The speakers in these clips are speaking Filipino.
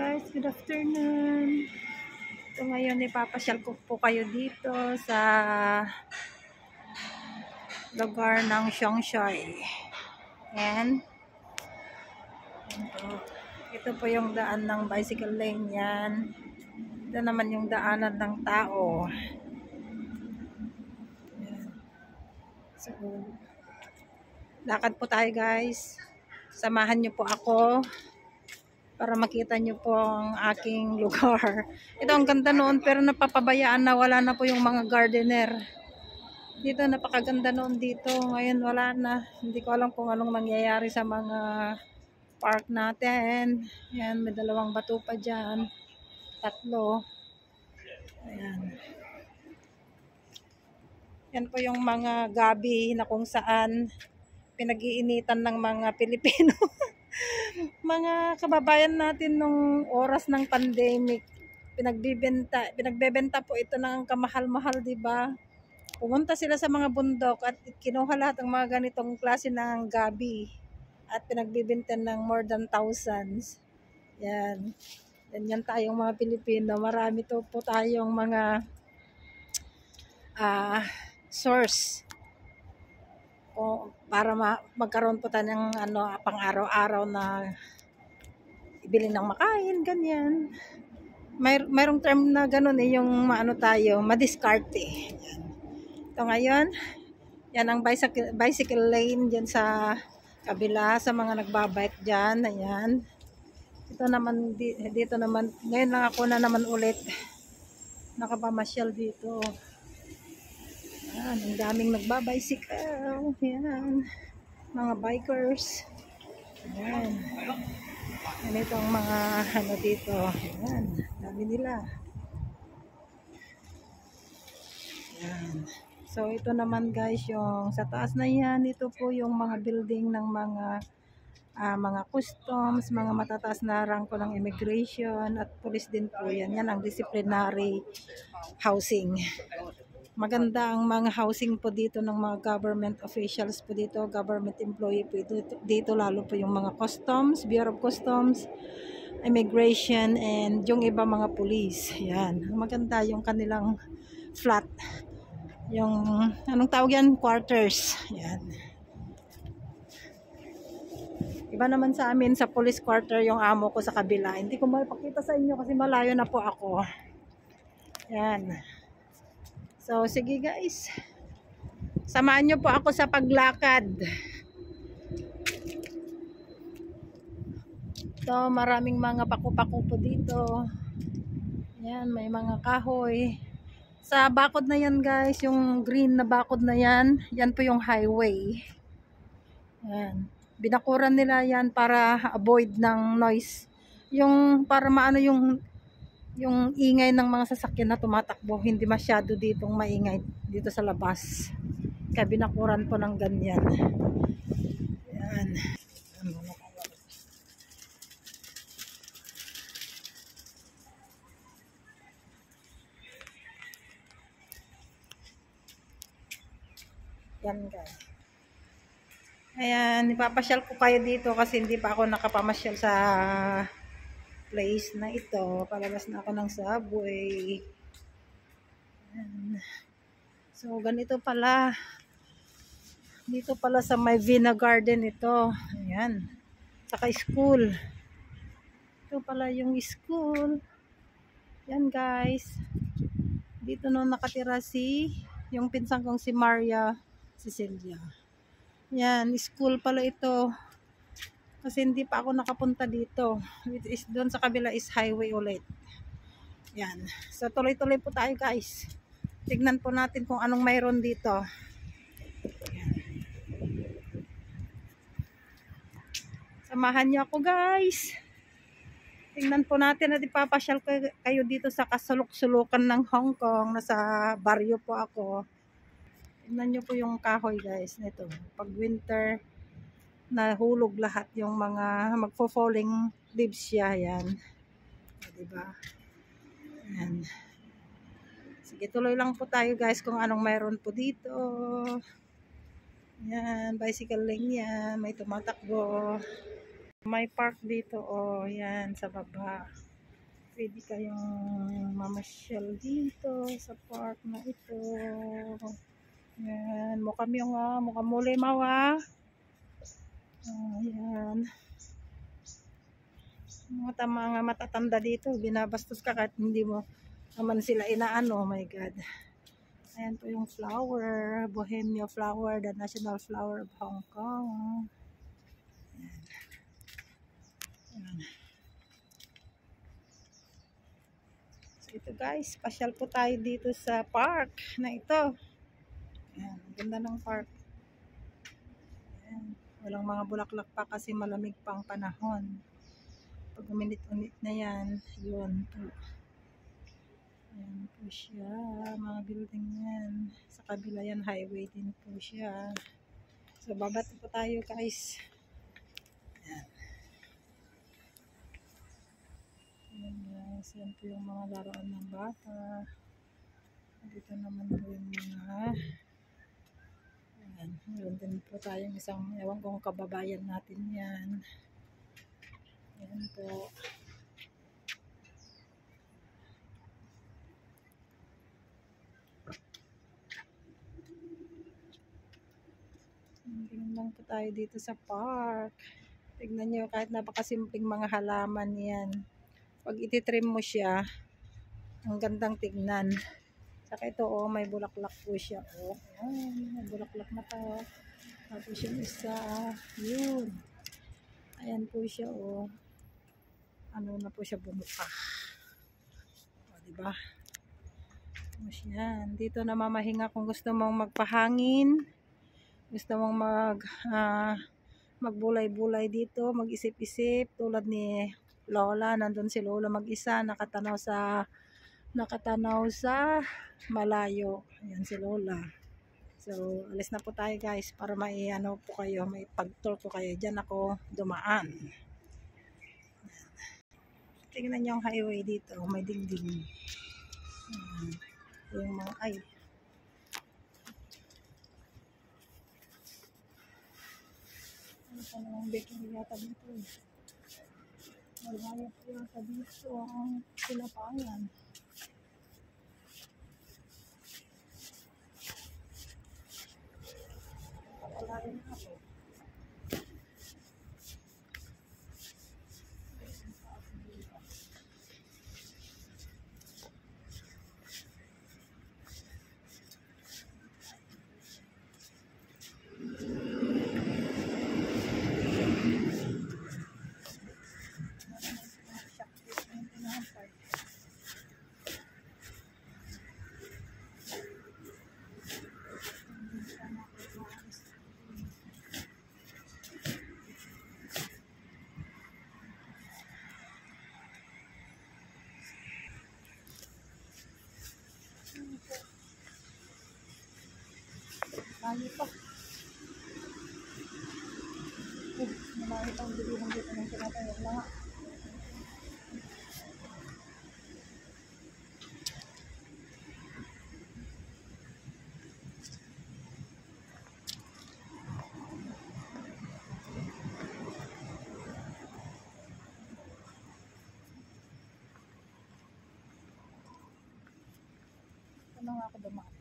guys, good afternoon. So ngayon ipapasyal ko po kayo dito sa lugar ng Xiongshai. And ito po yung daan ng bicycle lane yan. Ito naman yung daanan ng tao. So lakad po tayo guys. Samahan niyo po ako para makita nyo po ang aking lugar. Ito ang ganda noon pero napapabayaan na, wala na po yung mga gardener. Dito napakaganda noon dito. Ngayon wala na. Hindi ko alam kung anong mangyayari sa mga park natin. Ayan, may dalawang bato pa dyan. Tatlo. Ayan. Yan po yung mga gabi na kung saan pinag-iinitan ng mga Pilipino. Mga kababayan natin nung oras ng pandemic, pinagbebenta po ito ng kamahal-mahal, di ba? Pumunta sila sa mga bundok at kinuha lahat ng mga ganitong klase ng gabi at pinagbebenta ng more than thousands. Yan. Ganyan tayong mga Pilipino. Marami to po tayong mga source para magkaroon po tayo ng pang araw-araw na ibili ng makain, ganyan. Mayroong term na gano'n yung madiskarte. Ito ngayon, yan ang bicycle lane dyan sa kabila, sa mga nagbabike dyan. Ayan. Ito naman, dito naman, ngayon lang ako na naman ulit nakapamasyal dito. Ayan, ang daming nagbabicycle. Ayan, mga bikers. Ayan. Ganito ang mga dito. Ayan, dami nila. Ayan. So ito naman guys, yung sa taas na yan, ito po yung mga building ng mga customs, mga matataas na rangko ng immigration at police din po yan. Yan ang disciplinary housing. Maganda ang mga housing po dito ng mga government officials po dito, government employee po dito, lalo po yung mga customs, Bureau of Customs, immigration, and yung iba mga police. Yan. Maganda yung kanilang flat. Yung, anong tawag yan? Quarters. Yan. Iba naman sa amin, sa police quarter, yung amo ko sa kabila. Hindi ko mapakita sa inyo kasi malayo na po ako. Yan. So, sige guys. Samahan nyo po ako sa paglakad. So, maraming mga paku-paku po dito. Yan, may mga kahoy. Sa bakod na yan guys, yung green na bakod na yan, yan po yung highway. Yan. Binakuran nila yan para avoid ng noise. Yung para maano yung ingay ng mga sasakyan na tumatakbo, hindi masyado ditong maingay dito sa labas. Kaya binakuran po ng ganyan. Yan. Yan guys. Ayan, ipapasyal ko kayo dito kasi hindi pa ako nakapamasyal sa place na ito. Palabas na ako ng subway. Ayan. So, ganito pala. Dito pala sa may Vina Garden ito. Ayan. Saka school. Ito pala yung school. Yan guys. Dito nung nakatira yung pinsang kong si Maria Cecilia. Yan, school pala ito. Kasi hindi pa ako nakapunta dito. Doon sa kabila is highway ulit. Yan. So tuloy-tuloy po tayo guys. Tignan po natin kung anong mayroon dito. Yan. Samahan niyo ako guys. Tingnan po natin at ipapasyal kayo dito sa kasulok-sulukan ng Hong Kong. Nasa baryo po ako. Tingnan nyo po yung kahoy guys nito. Pag winter, nahulog lahat yung mga magfo-falling leaves siya. Yan. Diba? Yan. Sige, tuloy lang po tayo guys kung anong mayroon po dito. Yan, bicycle lane yan. May tumatakbo. May park dito, oh, yan, sa baba. pwede kayong mamasyal dito sa park na ito. Yan, mukhang yung mukhang muli mawa. Ayan. Mga matatanda dito, binabastos ka kahit hindi mo naman sila inaano. Oh my God. Ayan po yung flower, Bohemia flower, the national flower of Hong Kong. Ayan. Ayan. So ito guys, pasyal po tayo dito sa park na ito. Ayan, ang ganda ng park. Ayan. Walang mga bulaklak pa kasi malamig pang panahon. Pag uminit-unit na yan, yun po. Ayan po siya, mga building yan. Sa kabila yan, highway din po siya. So, babato po tayo guys. Ayan. Ayan guys, yan po yung mga laruan ng bata. Dito naman po yung mga... Ayan, meron din po tayong isang, ewan kong kababayan natin yan. Ayan po. Tingnan lang po tayo dito sa park. Tignan nyo, kahit napakasimpleng mga halaman yan. Pag ititrim mo siya, ang gandang tignan. Saka ito, oh, may bulaklak po siya. Oh, ayan, may bulaklak na to. Tapos yung isa, yun. Ayan po siya, oh. Ano na po siya bumuka. O, diba? Tapos yan. Dito na mamahinga kung gusto mong magpahangin. Gusto mong magbulay-bulay dito, mag-isip-isip. Tulad ni Lola, nandun si Lola mag-isa, nakatanaw sa malayo. Ayan si Lola. So, alis na po tayo guys para may po kayo, may pag-tour ko kayo. Diyan ako dumaan. Tingnan niyo yung highway dito, may dingding. Yung mga ano pa namang bakery yata dito. Malaya po yata dito ang sinapangan. Wala rin ako. Ano pa? Marami pang bilihan dito ng tinatayog na nga. Ano nga ako dumaan?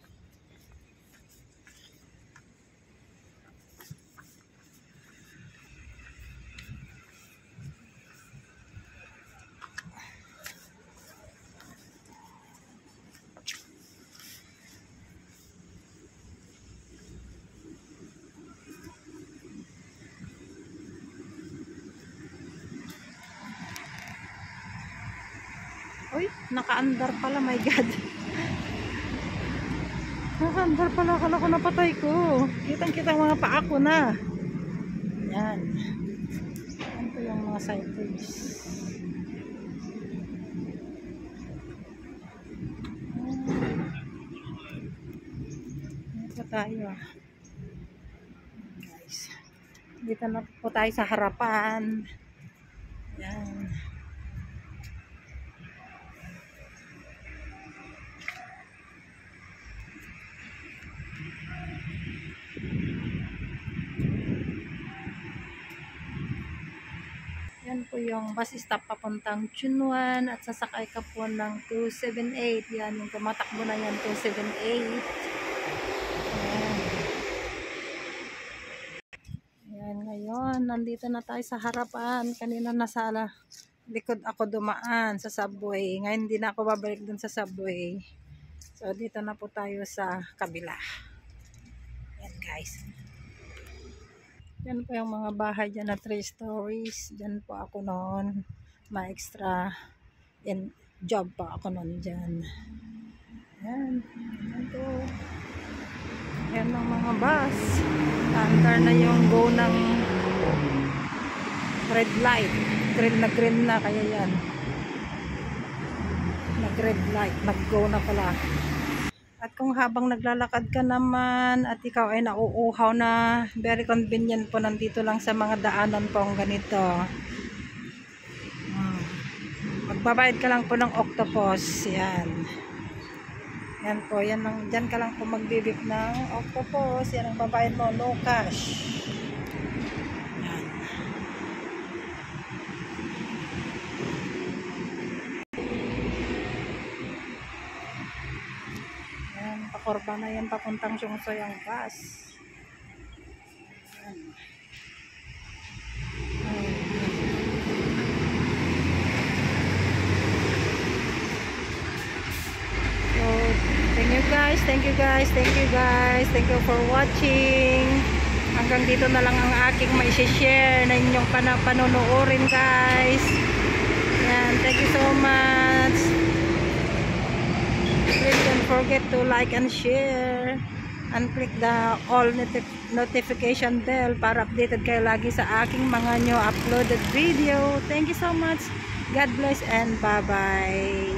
Uy, naka-andar pala, my God. Naka-andar pala, akala ko napatay ko. Kitang-kita mga paa ko na. Yan. Yan po yung mga cycles. Yan po tayo. Guys. Dito na po tayo sa harapan. Yan. Yan Yan po yung bus stop papuntang Chunwan at sasakay ka po ng 278. Yan, yung tumatakbo na yan, 278. Ayan. Ayan, ngayon, nandito na tayo sa harapan. Kanina nasa likod ako dumaan sa subway. Ngayon hindi na ako babalik dun sa subway. So, dito na po tayo sa kabila. Ayan, guys. Yan po yung mga bahay dyan na 3 stories. Dyan po ako noon. Ma-extra job pa ako noon dyan. Yan. Yan po. Yan ang mga bus. Under na yung go ng red light. Green na kaya yan. Nag-red light. Nag-go na pala. At kung habang naglalakad ka naman at ikaw ay nauuhaw na, very convenient po, nandito lang sa mga daanan po ang ganito. Magbabayad ka lang po ng octopus. Yan. Yan po. Yan lang, dyan ka lang po magbibip ng octopus. Yan ang babayad mo. No cash. Yan. Yan. Pakorba na yan. Papuntang Siongsoy ang bus. Yan. Thank you for watching. Hanggang dito na lang ang aking mai-share na inyong panonoodin, guys. Yan, thank you so much. Please don't forget to like and share and click the all notification bell para updated kayo lagi sa aking mga new uploaded video. Thank you so much. God bless and bye bye.